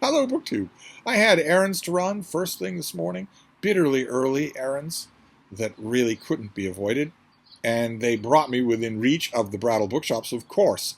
Hello, BookTube. I had errands to run first thing this morning, bitterly early errands that really couldn't be avoided, and they brought me within reach of the Brattle Bookshop. So, of course,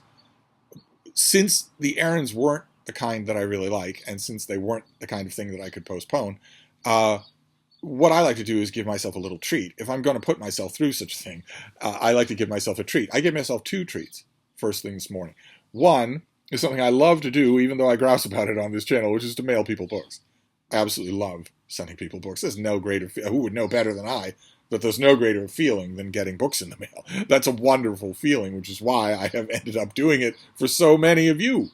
since the errands weren't the kind that I really like, and since they weren't the kind of thing that I could postpone, what I like to do is give myself a little treat. If I'm going to put myself through such a thing, I like to give myself a treat. I give myself two treats first thing this morning. One is something I love to do, even though I grouse about it on this channel, which is to mail people books. I absolutely love sending people books. There's no greater, who would know better than I, that there's no greater feeling than getting books in the mail. That's a wonderful feeling, which is why I have ended up doing it for so many of you.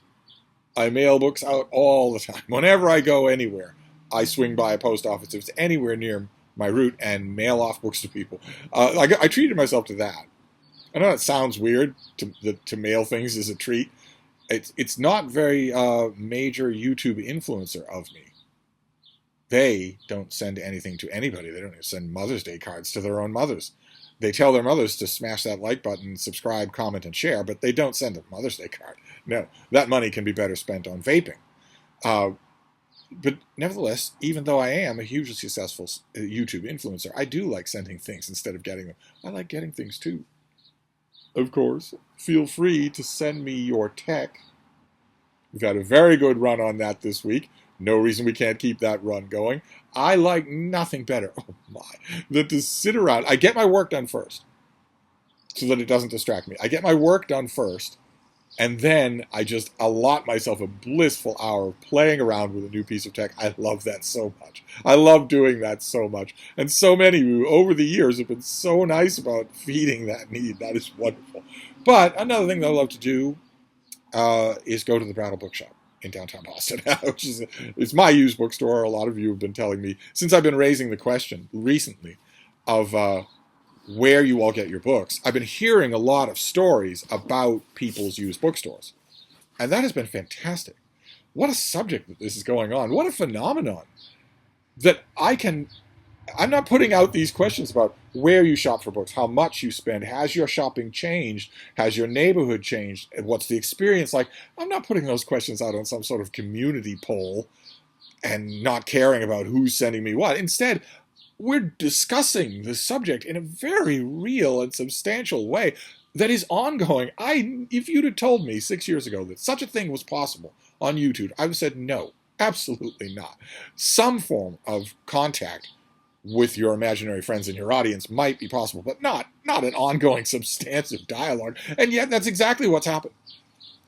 I mail books out all the time. Whenever I go anywhere, I swing by a post office if it's anywhere near my route and mail off books to people. I treated myself to that. I know that sounds weird, to mail things as a treat. It's not very major YouTube influencer of me. They don't send anything to anybody. They don't even send Mother's Day cards to their own mothers. They tell their mothers to smash that like button, subscribe, comment, and share, but they don't send a Mother's Day card. No, that money can be better spent on vaping. But nevertheless, even though I am a hugely successful YouTube influencer, I do like sending things instead of getting them. I like getting things too. Of course, feel free to send me your tech. We've had a very good run on that this week. No reason we can't keep that run going. I like nothing better, oh my, than to sit around. I get my work done first, so that it doesn't distract me. I get my work done first, and then I just allot myself a blissful hour of playing around with a new piece of tech. I love that so much. I love doing that so much. And so many of you over the years have been so nice about feeding that need. That is wonderful. But another thing that I love to do is go to the Brattle Bookshop in downtown Boston, which is it's my used bookstore. A lot of you have been telling me, since I've been raising the question recently of where you all get your books, I've been hearing a lot of stories about people's used bookstores. And that has been fantastic. What a subject that this is going on. What a phenomenon that I'm not putting out these questions about where you shop for books, how much you spend, has your shopping changed, has your neighborhood changed, and what's the experience like. I'm not putting those questions out on some sort of community poll and not caring about who's sending me what. Instead, we're discussing the subject in a very real and substantial way that is ongoing. If you'd have told me 6 years ago that such a thing was possible on YouTube, I would have said no, absolutely not. Some form of contact with your imaginary friends in your audience might be possible, but not an ongoing substantive dialogue. And yet that's exactly what's happened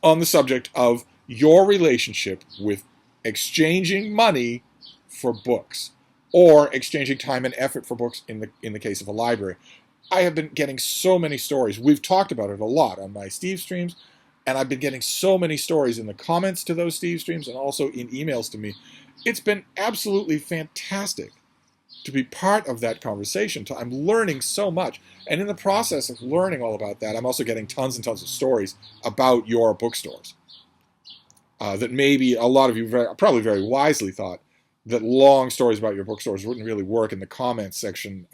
on the subject of your relationship with exchanging money for books, or exchanging time and effort for books in the case of a library. I have been getting so many stories. We've talked about it a lot on my Steve streams, and I've been getting so many stories in the comments to those Steve streams and also in emails to me. It's been absolutely fantastic to be part of that conversation. I'm learning so much. And in the process of learning all about that, I'm also getting tons and tons of stories about your bookstores that maybe a lot of you probably very wisely thought that long stories about your bookstores wouldn't really work in the comments section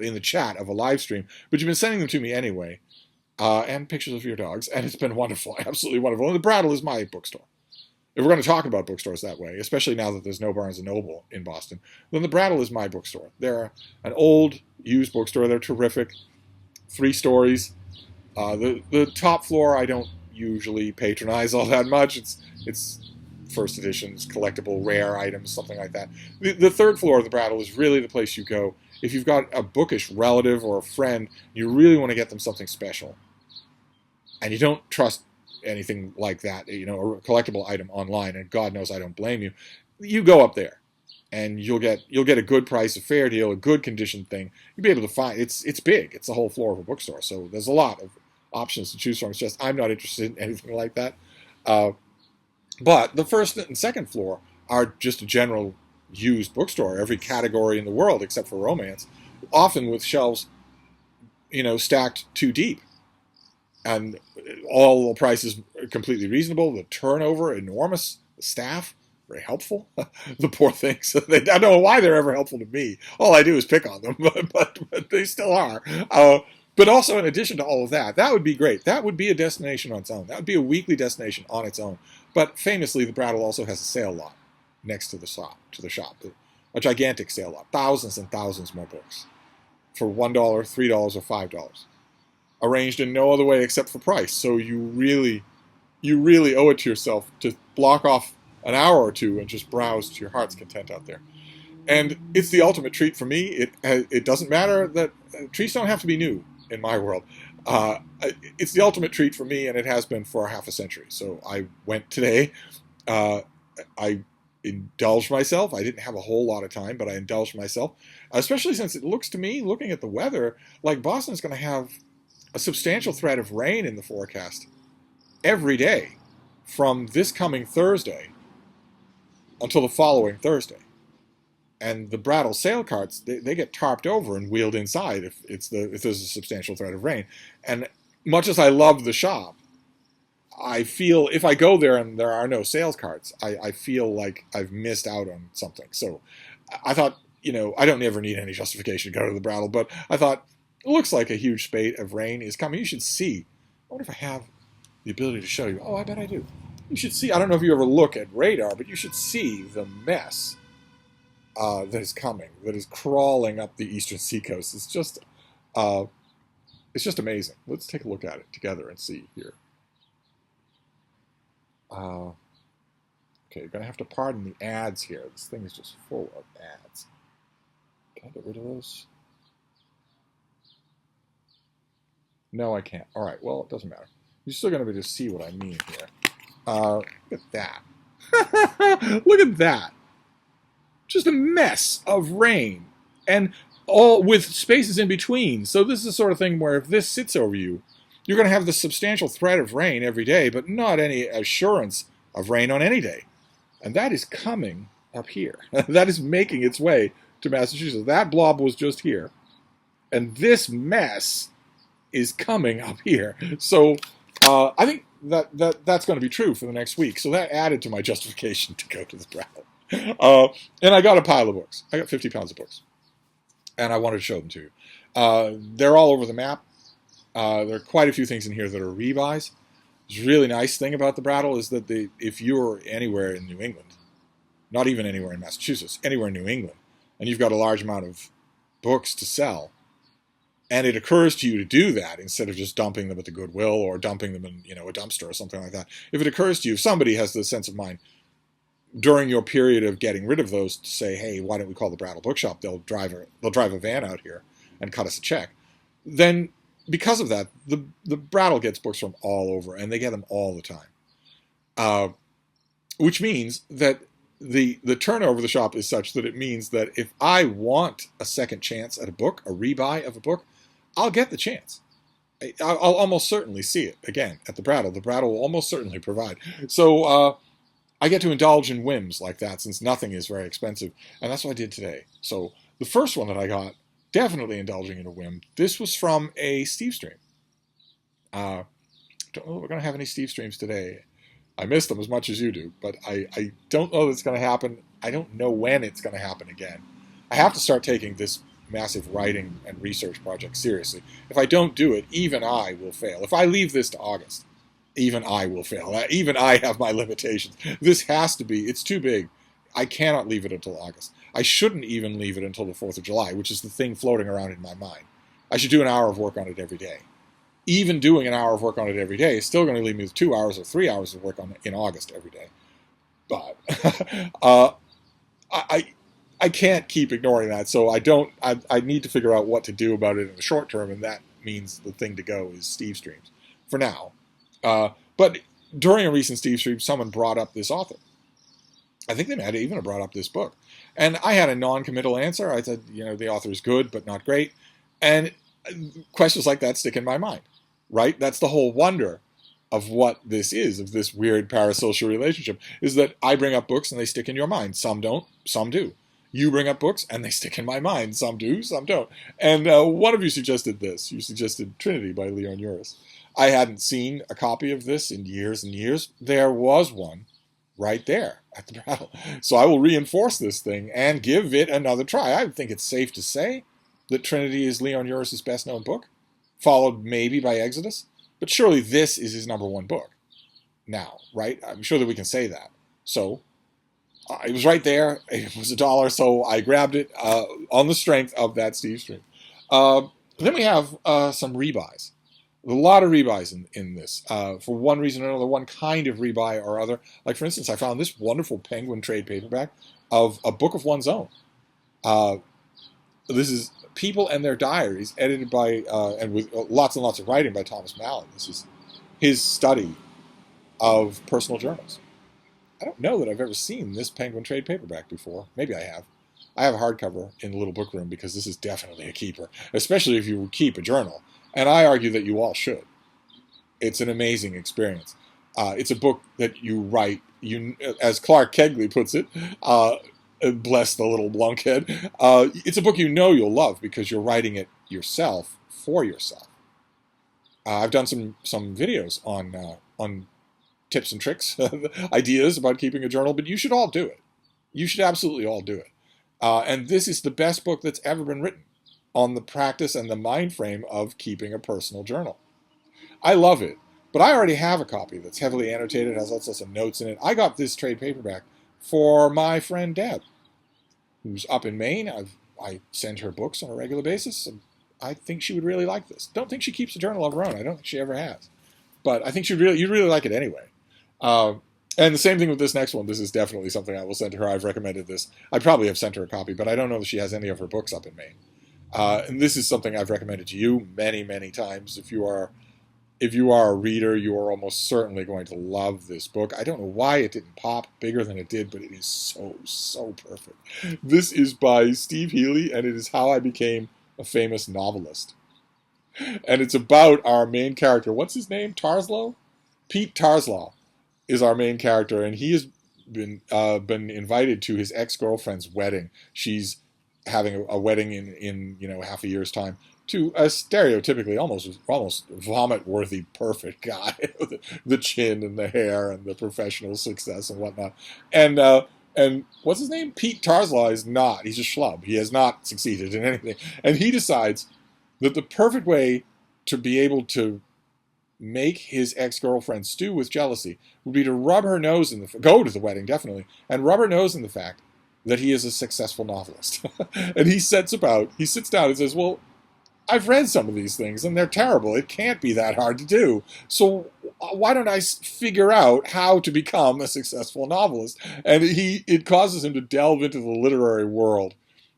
in the chat of a live stream, but you've been sending them to me anyway, and pictures of your dogs, and it's been wonderful, absolutely wonderful. And the Brattle is my bookstore. If we're going to talk about bookstores that way, especially now that there's no Barnes & Noble in Boston, then the Brattle is my bookstore. They're an old, used bookstore. They're terrific. 3 stories. The top floor I don't usually patronize all that much. It's first editions, collectible, rare items, something like that. The third floor of the Brattle is really the place you go if you've got a bookish relative or a friend, you really want to get them something special, and you don't trust anything like that, a collectible item online, and God knows I don't blame you. You go up there, and you'll get a good price, a fair deal, a good condition thing. You'll be able to find it's big. It's the whole floor of a bookstore, so there's a lot of options to choose from. It's just I'm not interested in anything like that. But the first and second floor are just a general used bookstore, every category in the world except for romance, often with shelves, stacked too deep. And all the prices are completely reasonable. The turnover, enormous. The staff, very helpful. The poor things. I don't know why they're ever helpful to me. All I do is pick on them, but they still are. But also, in addition to all of that, that would be great. That would be a destination on its own. That would be a weekly destination on its own. But famously, the Brattle also has a sale lot. next to the shop, a gigantic sale lot, thousands and thousands more books for $1, $3, or $5, arranged in no other way except for price. So you really owe it to yourself to block off an hour or two and just browse to your heart's content out there. And it's the ultimate treat for me. It doesn't matter that treats don't have to be new in my world. It's the ultimate treat for me, and it has been for half a century. So I went today. I indulged myself. I didn't have a whole lot of time, but I indulged myself, especially since it looks to me, looking at the weather, like Boston's going to have a substantial threat of rain in the forecast every day from this coming Thursday until the following Thursday. And the Brattle sale carts, they get tarped over and wheeled inside if there's a substantial threat of rain. And much as I love the shop, I feel if I go there and there are no sales carts, I feel like I've missed out on something. So I thought, I don't ever need any justification to go to the Brattle, but I thought, it looks like a huge spate of rain is coming. You should see. I wonder if I have the ability to show you. Oh, I bet I do. You should see. I don't know if you ever look at radar, but you should see the mess that is coming, that is crawling up the eastern seacoast. It's just amazing. Let's take a look at it together and see here. Okay, you're going to have to pardon the ads here. This thing is just full of ads. Can I get rid of those? No, I can't. All right, well, it doesn't matter. You're still going to be able to see what I mean here. Look at that. Look at that. Just a mess of rain, and all with spaces in between. So this is the sort of thing where if this sits over you, you're going to have the substantial threat of rain every day, but not any assurance of rain on any day. And that is coming up here. That is making its way to Massachusetts. That blob was just here. And this mess is coming up here. So I think that's going to be true for the next week. So that added to my justification to go to the Brattle. And I got a pile of books. I got 50 pounds of books. And I wanted to show them to you. They're all over the map. There are quite a few things in here that are rebuys. The really nice thing about the Brattle is that if you're anywhere in New England, not even anywhere in Massachusetts, anywhere in New England, and you've got a large amount of books to sell, and it occurs to you to do that instead of just dumping them at the Goodwill or dumping them in a dumpster or something like that, if it occurs to you, if somebody has the sense of mind during your period of getting rid of those to say, hey, why don't we call the Brattle Bookshop? They'll drive a van out here and cut us a check. Then because of that, the Brattle gets books from all over, and they get them all the time. Which means that the turnover of the shop is such that it means that if I want a second chance at a book, a rebuy of a book, I'll get the chance. I'll almost certainly see it again at the Brattle. The Brattle will almost certainly provide. So I get to indulge in whims like that since nothing is very expensive, and that's what I did today. So the first one that I got, definitely indulging in a whim. This was from a Steve stream. Don't know if we're going to have any Steve streams today. I miss them as much as you do, but I don't know that it's going to happen. I don't know when it's going to happen again. I have to start taking this massive writing and research project seriously. If I don't do it, even I will fail. If I leave this to August, even I will fail. Even I have my limitations. This has to be, it's too big. I cannot leave it until August. I shouldn't even leave it until the 4th of July, which is the thing floating around in my mind. I should do an hour of work on it every day. Even doing an hour of work on it every day is still going to leave me with 2 hours or 3 hours of work on it in August every day. But I can't keep ignoring that, so I need to figure out what to do about it in the short term, and that means the thing to go is Steve streams for now. But during a recent Steve stream, someone brought up this author. I think they might even have brought up this book. And I had a non-committal answer. I said, the author is good, but not great. And questions like that stick in my mind, right? That's the whole wonder of what this is, of this weird parasocial relationship, is that I bring up books and they stick in your mind. Some don't, some do. You bring up books and they stick in my mind. Some do, some don't. And one of you suggested this. You suggested Trinity by Leon Uris. I hadn't seen a copy of this in years and years. There was one right there at the Brattle. So I will reinforce this thing and give it another try. I think it's safe to say that Trinity is Leon Uris' best-known book, followed maybe by Exodus. But surely this is his #1 book now, right? I'm sure that we can say that. So It was right there. It was $1, so I grabbed it on the strength of that Steve stream. Then we have some rebuys. A lot of rebuys in this, for one reason or another, one kind of rebuy or other. Like, for instance, I found this wonderful Penguin trade paperback of A Book of One's Own. This is People and Their Diaries, edited by, and with lots and lots of writing by Thomas Mallon. This is his study of personal journals. I don't know that I've ever seen this Penguin trade paperback before. Maybe I have. I have a hardcover in the little book room because this is definitely a keeper, especially if you keep a journal. And I argue that you all should. It's an amazing experience. It's a book that you write, as Clark Kegley puts it, bless the little lunkhead. It's a book you know you'll love because you're writing it yourself for yourself. I've done some videos on tips and tricks, ideas about keeping a journal, but you should all do it. You should absolutely all do it. And this is the best book that's ever been written on the practice and the mind frame of keeping a personal journal. I love it, but I already have a copy that's heavily annotated, has lots of notes in it. I got this trade paperback for my friend Deb, who's up in Maine. I send her books on a regular basis, and I think she would really like this. Don't think she keeps a journal of her own. I don't think she ever has. But I think you'd really like it anyway. And the same thing with this next one. This is definitely something I will send to her. I've recommended this. I probably have sent her a copy, but I don't know that she has any of her books up in Maine. And this is something I've recommended to you many, many times. If you are a reader, you are almost certainly going to love this book. I don't know why it didn't pop bigger than it did, but it is so, so perfect. This is by Steve Healy, and it is How I Became a Famous Novelist. And it's about our main character. What's his name? Tarslow? Pete Tarslow is our main character, and he has been invited to his ex-girlfriend's wedding. She's having a wedding in half a year's time, to a stereotypically almost vomit-worthy perfect guy, the chin and the hair and the professional success and whatnot. And what's his name? Pete Tarslow is not. He's a schlub. He has not succeeded in anything. And he decides that the perfect way to be able to make his ex-girlfriend stew with jealousy would be to rub her nose in go to the wedding, definitely, and rub her nose in the fact that he is a successful novelist. And he sits down and says, well, I've read some of these things, and they're terrible. It can't be that hard to do. So why don't I figure out how to become a successful novelist? And it causes him to delve into the literary world,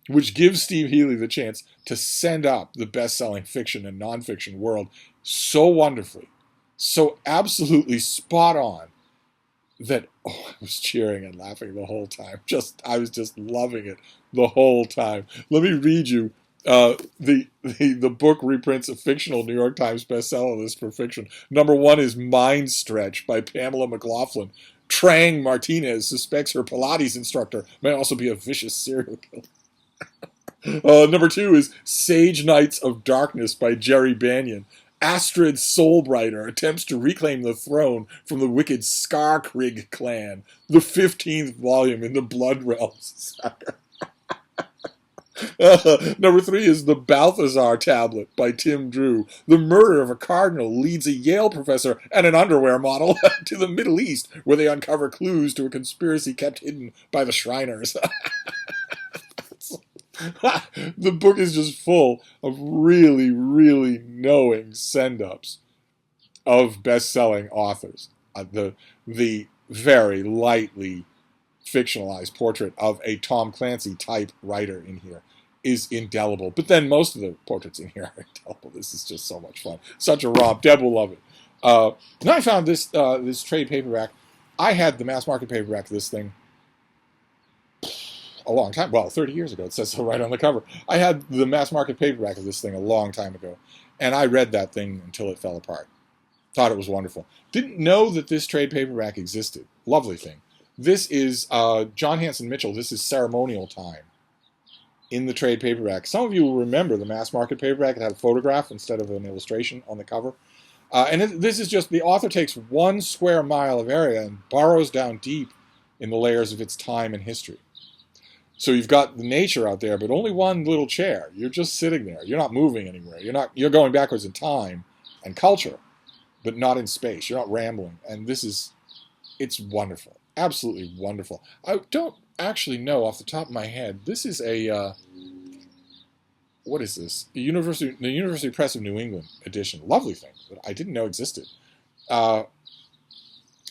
which gives Steve Healy the chance to send up the best-selling fiction and nonfiction world so wonderfully, so absolutely spot on, that I was cheering and laughing the whole time. I was just loving it the whole time. Let me read you the book reprints a fictional New York Times bestseller list for fiction. Number 1 is Mind Stretch by Pamela McLaughlin. Trang Martinez suspects her Pilates instructor may also be a vicious serial killer. Number 2 is Sage Knights of Darkness by Jerry Banyan. Astrid Soulbrighter attempts to reclaim the throne from the wicked Skarkrig clan. The 15th volume in the Blood Realms saga. Number 3 is The Balthazar Tablet by Tim Drew. The murder of a cardinal leads a Yale professor and an underwear model to the Middle East, where they uncover clues to a conspiracy kept hidden by the Shriners. The book is just full of really, really knowing send-ups of best-selling authors. The very lightly fictionalized portrait of a Tom Clancy type writer in here is indelible. But then most of the portraits in here are indelible. This is just so much fun. Such a romp. Deb will love it. Then I found this trade paperback. I had the mass market paperback of this thing a long time. Well, 30 years ago. It says so right on the cover. I had the mass market paperback of this thing a long time ago. And I read that thing until it fell apart. Thought it was wonderful. Didn't know that this trade paperback existed. Lovely thing. This is John Hanson Mitchell. This is Ceremonial Time in the trade paperback. Some of you will remember the mass market paperback. It had a photograph instead of an illustration on the cover. This is just, the author takes 1 square mile of area and burrows down deep in the layers of its time and history. So you've got the nature out there, but only one little chair. You're just sitting there. You're not moving anywhere. You're going backwards in time and culture, but not in space. You're not rambling. And it's wonderful. Absolutely wonderful. I don't actually know off the top of my head. This is a what is this? The University Press of New England edition. Lovely thing that I didn't know existed. Uh,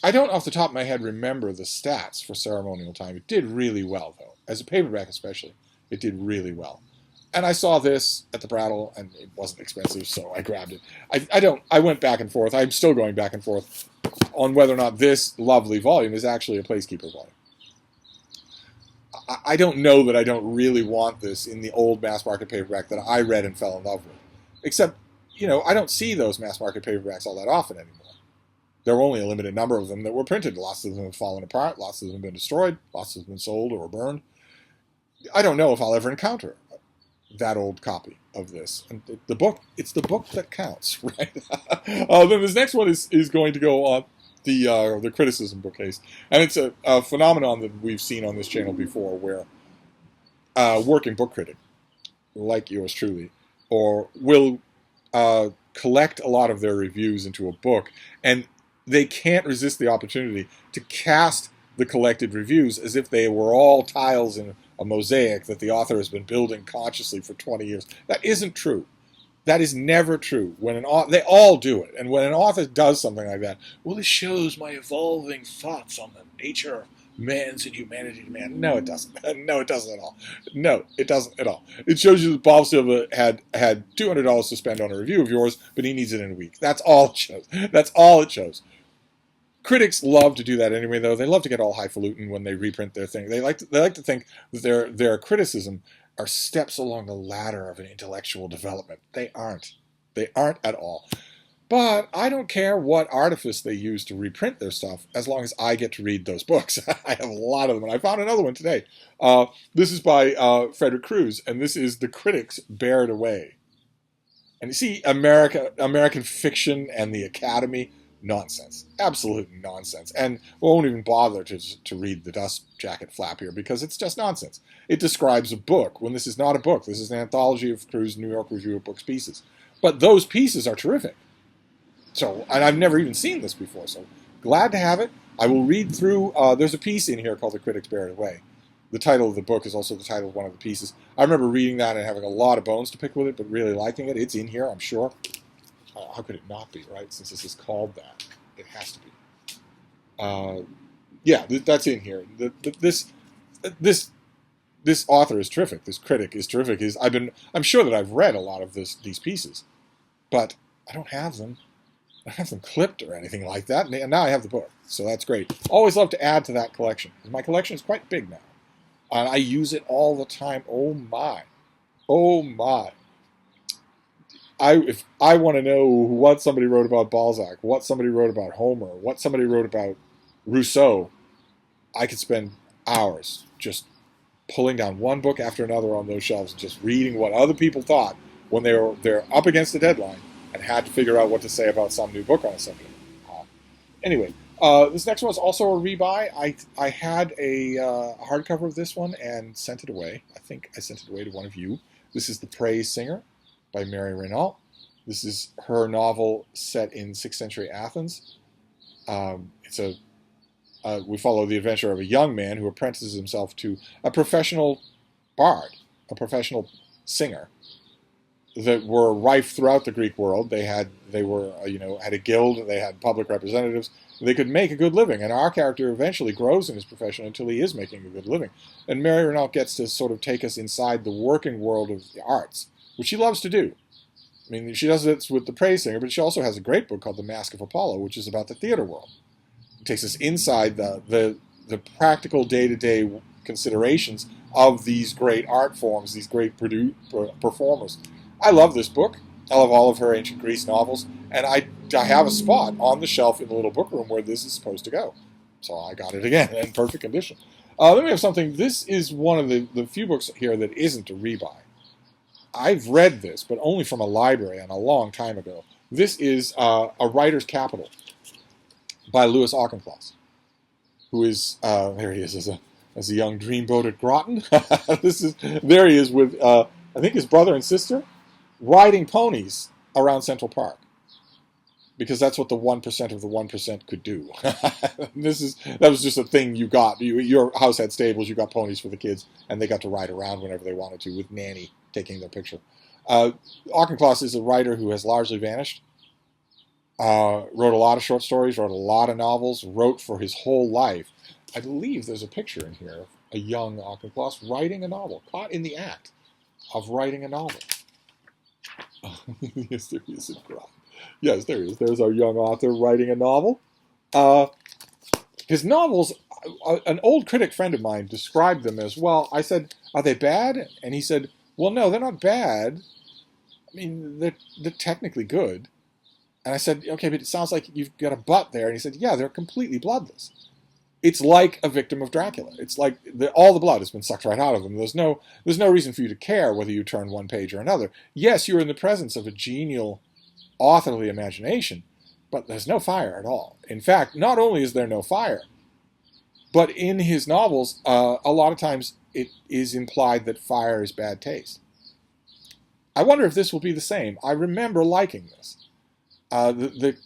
I don't off the top of my head remember the stats for Ceremonial Time. It did really well though, as a paperback especially. It did really well. And I saw this at the Brattle, and it wasn't expensive, so I grabbed it. I went back and forth. I'm still going back and forth on whether or not this lovely volume is actually a Placekeeper volume. I don't know that I don't really want this in the old mass market paperback that I read and fell in love with. Except, I don't see those mass market paperbacks all that often anymore. There were only a limited number of them that were printed. Lots of them have fallen apart. Lots of them have been destroyed. Lots of them have been sold or burned. I don't know if I'll ever encounter that old copy of this. And the book, it's the book that counts, right? Then this next one is going to go on the criticism bookcase. And it's a phenomenon that we've seen on this channel before where a working book critic, like yours truly, will collect a lot of their reviews into a book, and they can't resist the opportunity to cast the collected reviews as if they were all tiles in a mosaic that the author has been building consciously for 20 years. That isn't true. That is never true. They all do it. And when an author does something like that, well, this shows my evolving thoughts on the nature of man's and humanity to man. No, it doesn't. No, it doesn't at all. No, it doesn't at all. It shows you that Bob Silva had $200 to spend on a review of yours, but he needs it in a week. That's all it shows. That's all it shows. Critics love to do that anyway, though. They love to get all highfalutin when they reprint their thing. They like to think that their criticism are steps along the ladder of an intellectual development. They aren't. They aren't at all. But I don't care what artifice they use to reprint their stuff, as long as I get to read those books. I have a lot of them, and I found another one today. This is by Frederick Cruz, and this is The Critics Bear It Away. And you see, American fiction and the Academy, nonsense. Absolute nonsense. And we won't even bother to read the dust jacket flap here because it's just nonsense. It describes a book when this is not a book. This is an anthology of Cruz's New York Review of Books pieces. But those pieces are terrific. So, and I've never even seen this before, so glad to have it. I will read through, there's a piece in here called The Critics Bear It Away. The title of the book is also the title of one of the pieces. I remember reading that and having a lot of bones to pick with it, but really liking it. It's in here, I'm sure. How could it not be, right? Since this is called that, it has to be. Yeah, that's in here. This author is terrific. This critic is terrific. I'm sure that I've read a lot of these pieces, but I don't have them. I don't have them clipped or anything like that. And now I have the book, so that's great. Always love to add to that collection because my collection is quite big now, and I use it all the time. Oh my, oh my. If I want to know what somebody wrote about Balzac, what somebody wrote about Homer, what somebody wrote about Rousseau, I could spend hours just pulling down one book after another on those shelves and just reading what other people thought when they're up against the deadline and had to figure out what to say about some new book on a subject. Anyway, this next one is also a rebuy. I had a hardcover of this one and sent it away. I think I sent it away to one of you. This is The Praise Singer by Marianne Monroe. This is her novel set in 6th century Athens. We follow the adventure of a young man who apprentices himself to a professional bard, a professional singer, that were rife throughout the Greek world. They had a guild. They had public representatives. They could make a good living, and our character eventually grows in his profession until he is making a good living. And Mary Renault gets to sort of take us inside the working world of the arts, which she loves to do. I mean, she does it with The Praise Singer, but she also has a great book called The Mask of Apollo, which is about the theater world. It takes us inside the practical day-to-day considerations of these great art forms, these great performers. I love this book. I love all of her ancient Greece novels, and I have a spot on the shelf in the little book room where this is supposed to go. So I got it again in perfect condition. Then we have something. This is one of the few books here that isn't a rebuy. I've read this, but only from a library and a long time ago. This is A Writer's Capital by Louis Auchincloss, who is, there he is as a young dreamboat at Groton. There he is with, I think his brother and sister, riding ponies around Central Park. because that's what the 1% of the 1% could do. That was just a thing you got. Your house had stables, you got ponies for the kids, and they got to ride around whenever they wanted to with Nanny taking their picture. Auchincloss is a writer who has largely vanished. Wrote a lot of short stories, wrote a lot of novels, wrote for his whole life. I believe there's a picture in here of a young Auchincloss writing a novel, caught in the act of writing a novel. Yes, there he is in crime. Yes, there he is. There's our young author writing a novel. His novels, an old critic friend of mine described them as, well, I said, are they bad? And he said, well, no, they're not bad. I mean, they're technically good. And I said, okay, but it sounds like you've got a butt there. And he said, yeah, they're completely bloodless. It's like a victim of Dracula. It's like all the blood has been sucked right out of them. There's no reason for you to care whether you turn one page or another. Yes, you're in the presence of a genial, authorly imagination, but there's no fire at all. In fact, not only is there no fire, but in his novels, a lot of times it is implied that fire is bad taste. I wonder if this will be the same. I remember liking this. The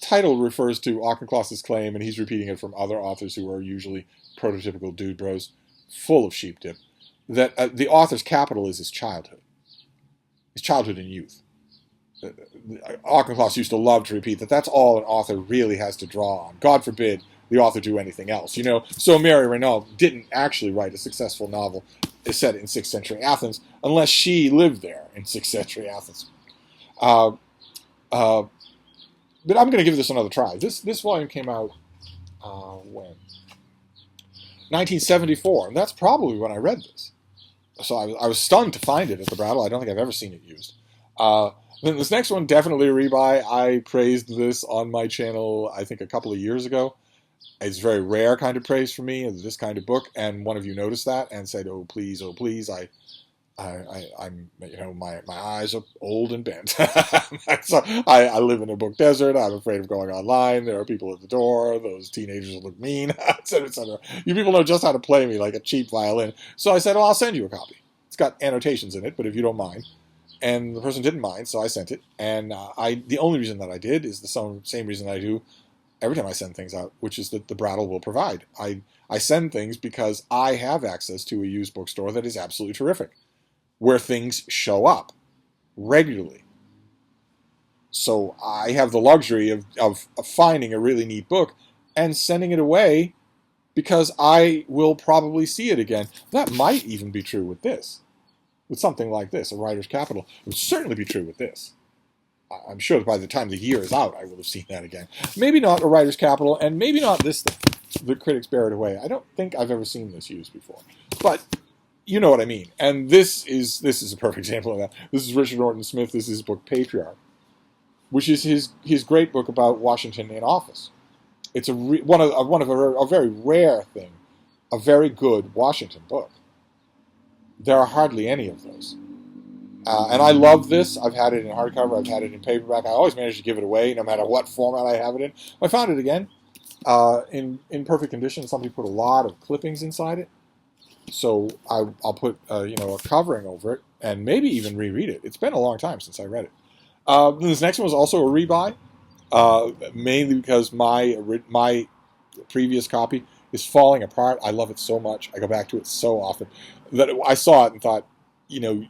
title refers to Auchincloss's claim, and he's repeating it from other authors who are usually prototypical dude bros, full of sheep dip, that the author's capital is his childhood and youth. Auchincloss used to love to repeat that that's all an author really has to draw on. God forbid the author do anything else. So Mary Renaud didn't actually write a successful novel set in 6th century Athens unless she lived there in 6th century Athens. But I'm going to give this another try. This volume came out when? 1974, and that's probably when I read this. So I was stunned to find it at the Brattle. I don't think I've ever seen it used. Then this next one, definitely a rebuy. I praised this on my channel, I think, a couple of years ago. It's very rare kind of praise for me, this kind of book, and one of you noticed that and said, oh, please, I'm my eyes are old and bent. So I live in a book desert. I'm afraid of going online. There are people at the door. Those teenagers look mean, etc., etc. You people know just how to play me like a cheap violin. So I said, well, I'll send you a copy. It's got annotations in it, but if you don't mind. And the person didn't mind, so I sent it. And the only reason that I did is the same reason I do every time I send things out, which is that the Brattle will provide. I send things because I have access to a used bookstore that is absolutely terrific, where things show up regularly. So I have the luxury of finding a really neat book and sending it away because I will probably see it again. That might even be true with this. With something like this, a writer's capital. It would certainly be true with this. I'm sure that by the time the year is out, I will have seen that again. Maybe not a writer's capital, and maybe not this thing, The Critics Bear It Away. I don't think I've ever seen this used before. But you know what I mean. And this is a perfect example of that. This is Richard Norton Smith. This is his book Patriarch, which is his great book about Washington in office. It's a very rare thing, a very good Washington book. There are hardly any of those. And I love this. I've had it in hardcover. I've had it in paperback. I always manage to give it away, no matter what format I have it in. I found it again in perfect condition. Somebody put a lot of clippings inside it. So I'll put a covering over it and maybe even reread it. It's been a long time since I read it. This next one was also a rebuy, mainly because my previous copy is falling apart. I love it so much. I go back to it so often that I saw it and thought, you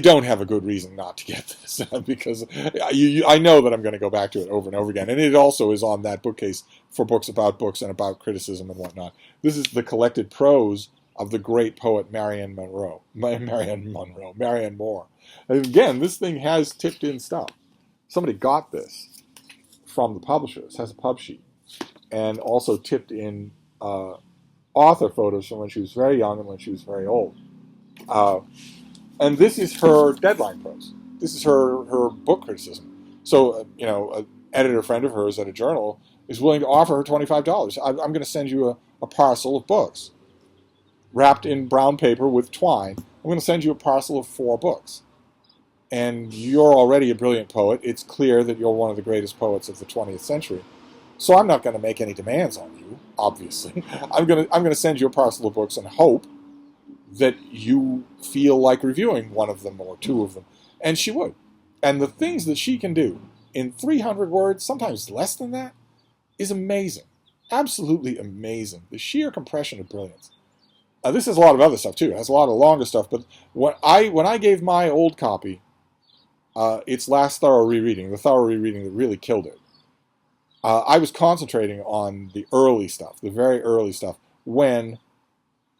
don't have a good reason not to get this because I know that I'm going to go back to it over and over again. And it also is on that bookcase for books and about criticism and whatnot. This is the collected prose of the great poet Marianne Monroe. Marianne Moore. And again, this thing has tipped in stuff. Somebody got this from the publisher. This has a pub sheet. And also tipped in author photos from when she was very young and when she was very old. And this is her deadline prose. This is her book criticism. So, an editor friend of hers at a journal is willing to offer her $25. I'm going to send you a parcel of books wrapped in brown paper with twine. I'm going to send you a parcel of 4 books. And you're already a brilliant poet. It's clear that you're one of the greatest poets of the 20th century. So I'm not going to make any demands on you, obviously. I'm going to send you a parcel of books and hope that you feel like reviewing one of them or 2 of them. And she would. And the things that she can do in 300 words, sometimes less than that, is amazing. Absolutely amazing. The sheer compression of brilliance. This has a lot of other stuff too. It has a lot of longer stuff. But when I gave my old copy its last thorough rereading, the thorough rereading that really killed it, I was concentrating on the early stuff, the very early stuff, when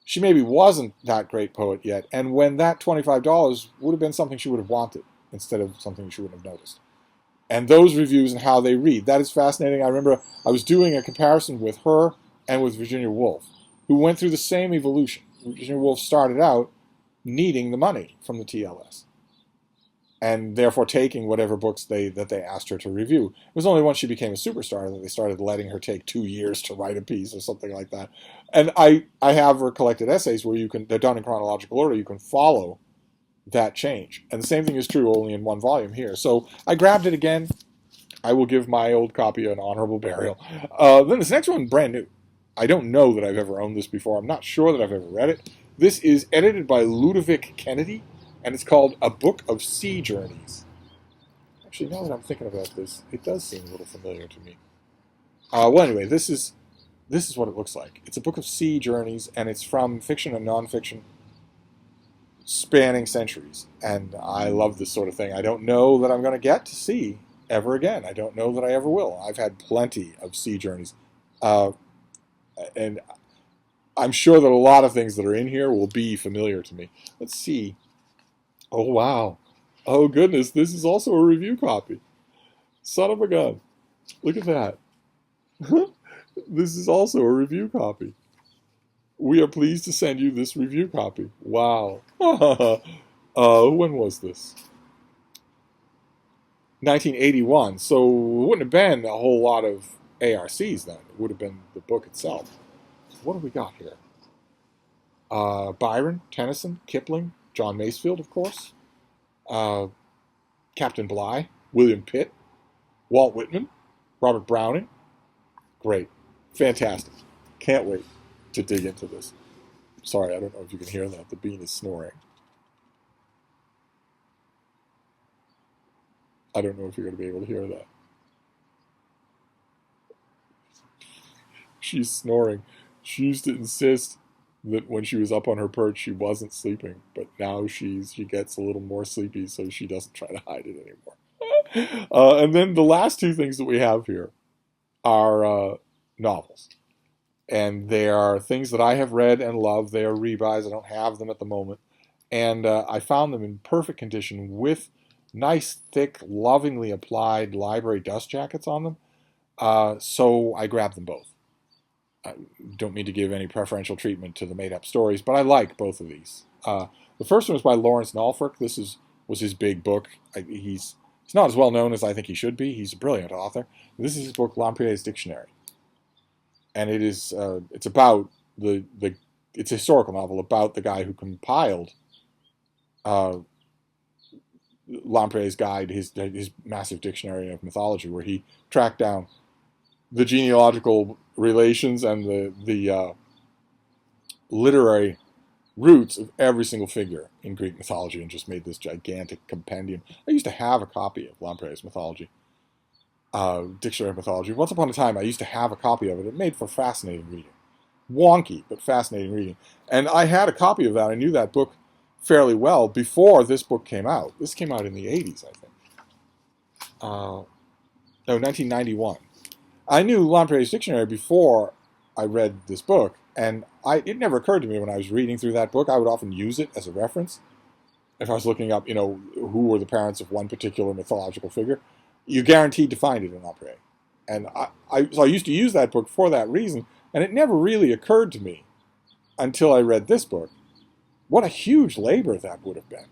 she maybe wasn't that great poet yet, and when that $25 would have been something she would have wanted instead of something she wouldn't have noticed. And those reviews and how they read, that is fascinating. I remember I was doing a comparison with her and with Virginia Woolf, who went through the same evolution. Virginia Woolf started out needing the money from the TLS, and therefore taking whatever books that they asked her to review. It was only once she became a superstar that they started letting her take 2 years to write a piece or something like that. And I have her collected essays where they're done in chronological order. You can follow that change. And the same thing is true only in one volume here. So I grabbed it again. I will give my old copy an honorable burial. Then this next one, brand new. I don't know that I've ever owned this before. I'm not sure that I've ever read it. This is edited by Ludovic Kennedy, and it's called A Book of Sea Journeys. Actually, now that I'm thinking about this, it does seem a little familiar to me. Well, anyway, this is what it looks like. It's a book of sea journeys, and it's from fiction and nonfiction spanning centuries. And I love this sort of thing. I don't know that I'm going to get to sea ever again. I don't know that I ever will. I've had plenty of sea journeys. And I'm sure that a lot of things that are in here will be familiar to me. Let's see. Oh, wow. Oh, goodness. This is also a review copy. Son of a gun. Look at that. This is also a review copy. We are pleased to send you this review copy. Wow. When was this? 1981. So it wouldn't have been a whole lot of ARCs then. It would have been the book itself. What do we got here? Byron, Tennyson, Kipling, John Masefield, of course. Captain Bligh, William Pitt, Walt Whitman, Robert Browning. Great. Fantastic. Can't wait to dig into this. Sorry, I don't know if you can hear that. The bean is snoring. I don't know if you're going to be able to hear that. She's snoring. She used to insist that when she was up on her perch, she wasn't sleeping. But now she gets a little more sleepy, so she doesn't try to hide it anymore. And then the last two things that we have here are novels. And they are things that I have read and loved. They are rebuys. I don't have them at the moment. And I found them in perfect condition with nice, thick, lovingly applied library dust jackets on them. So I grabbed them both. I don't mean to give any preferential treatment to the made-up stories, but I like both of these. The first one was by Lawrence Norfolk. This was his big book. He's not as well known as I think he should be. He's a brilliant author. This is his book, Lapiers Dictionary. And it is it's about it's a historical novel about the guy who compiled Lampre's guide, his massive dictionary of mythology, where he tracked down the genealogical relations and the literary roots of every single figure in Greek mythology and just made this gigantic compendium. I used to have a copy of Lampre's mythology. Dictionary of Mythology. Once upon a time, I used to have a copy of it. It made for fascinating reading. Wonky, but fascinating reading. And I had a copy of that. I knew that book fairly well before this book came out. This came out in the 80s, I think. No, 1991. I knew Lampre's Dictionary before I read this book, and it never occurred to me when I was reading through that book. I would often use it as a reference. If I was looking up, who were the parents of one particular mythological figure, you're guaranteed to find it in Lapiers. And so I used to use that book for that reason, and it never really occurred to me until I read this book what a huge labor that would have been.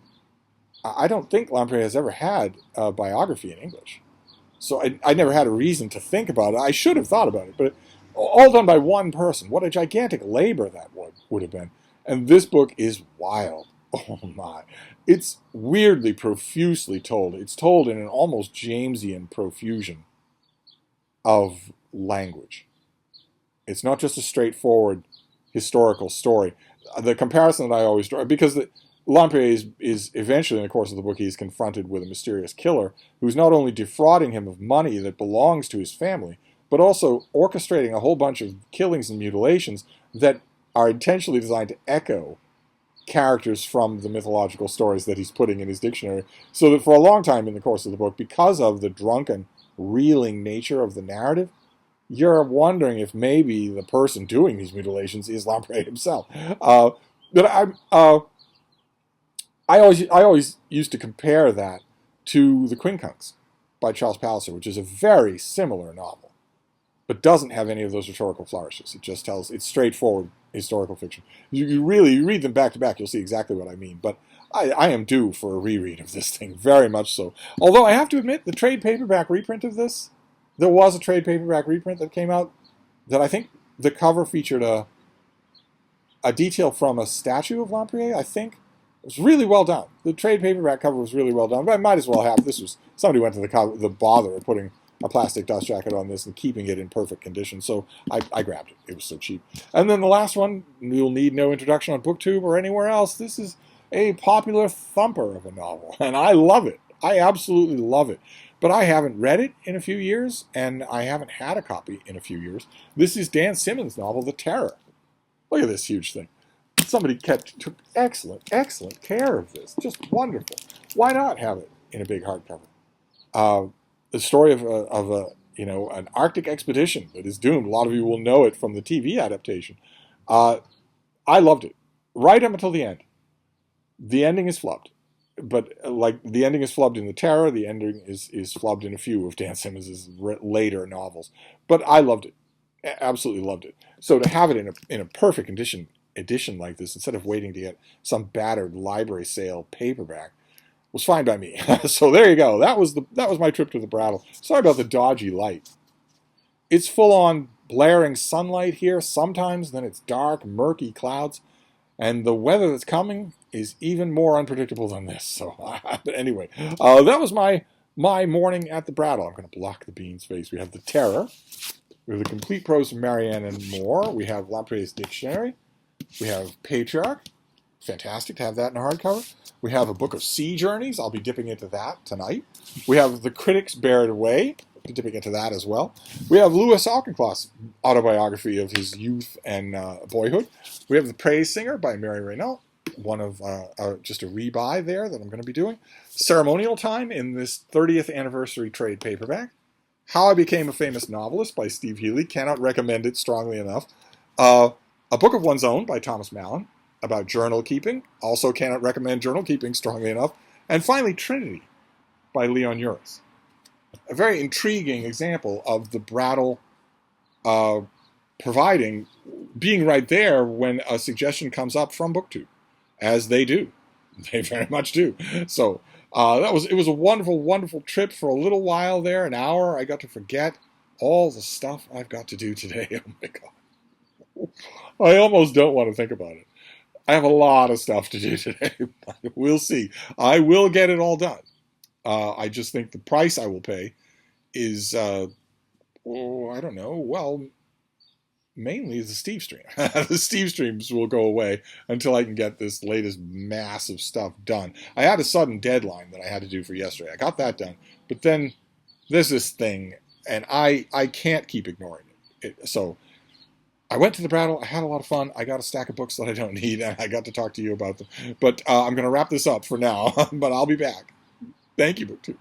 I don't think Lapiers has ever had a biography in English. So I never had a reason to think about it. I should have thought about it, but all done by one person. What a gigantic labor that would have been. And this book is wild. Oh my. It's weirdly profusely told. It's told in an almost Jamesian profusion of language. It's not just a straightforward historical story. The comparison that I always draw, because Lamprey is eventually, in the course of the book, he's confronted with a mysterious killer who's not only defrauding him of money that belongs to his family, but also orchestrating a whole bunch of killings and mutilations that are intentionally designed to echo characters from the mythological stories that he's putting in his dictionary. So that for a long time in the course of the book, because of the drunken, reeling nature of the narrative, you're wondering if maybe the person doing these mutilations is Lamprey himself. But I always used to compare that to The Quincunx by Charles Palliser, which is a very similar novel, but doesn't have any of those rhetorical flourishes. It just tells, it's straightforward historical fiction. You read them back to back, you'll see exactly what I mean. But I am due for a reread of this thing, very much so. Although I have to admit, the trade paperback reprint of this, there was a trade paperback reprint that came out that I think the cover featured a detail from a statue of Lamprey, I think. It was really well done. The trade paperback cover was really well done, but I might as well have, this was, somebody went to the bother of putting a plastic dust jacket on this and keeping it in perfect condition, so I grabbed it. It was so cheap. And then the last one, you'll need no introduction on BookTube or anywhere else. This is a popular thumper of a novel, and I love it. I absolutely love it. But I haven't read it in a few years, and I haven't had a copy in a few years. This is Dan Simmons' novel, The Terror. Look at this huge thing. Somebody took excellent care of this. Just wonderful. Why not have it in a big hardcover? The story of an Arctic expedition that is doomed. A lot of you will know it from the TV adaptation. I loved it right up until the end. The ending is flubbed, but like the ending is flubbed in The Terror. The ending is flubbed in a few of Dan Simmons' later novels. But I loved it. Absolutely loved it. So to have it in a perfect edition like this, instead of waiting to get some battered library sale paperback, was fine by me. So there you go. That was my trip to the Brattle. Sorry about the dodgy light. It's full on blaring sunlight here sometimes, then it's dark, murky clouds, and the weather that's coming is even more unpredictable than this. So, but anyway, that was my morning at the Brattle. I'm going to block the bean's face. We have The Terror. We have the complete prose from Marianne Monroe. We have Lapiers Dictionary. We have Patriarch. Fantastic to have that in a hardcover. We have a book of sea journeys. I'll be dipping into that tonight. We have The Critics Bear It Away. I'll be dipping into that as well. We have Louis Auchincloss' autobiography of his youth and boyhood. We have The Praise Singer by Mary Reynolds. One of just a rebuy there that I'm going to be doing. Ceremonial Time in this 30th anniversary trade paperback. How I Became a Famous Novelist by Steve Healy. Cannot recommend it strongly enough. A Book of One's Own by Thomas Mallon about journal keeping. Also cannot recommend journal keeping strongly enough. And finally, Trinity by Leon Uris. A very intriguing example of the Brattle being right there when a suggestion comes up from BookTube, as they do. They very much do. So it was a wonderful, wonderful trip for a little while there, an hour. I got to forget all the stuff I've got to do today. Oh my God. I almost don't want to think about it. I have a lot of stuff to do today. We'll see. I will get it all done. I just think the price I will pay is, I don't know, well, mainly the Steve stream. The Steve streams will go away until I can get this latest massive stuff done. I had a sudden deadline that I had to do for yesterday. I got that done. But then there's this thing, and I can't keep ignoring it. So I went to the Brattle. I had a lot of fun. I got a stack of books that I don't need, and I got to talk to you about them. But I'm going to wrap this up for now, but I'll be back. Thank you, BookTube.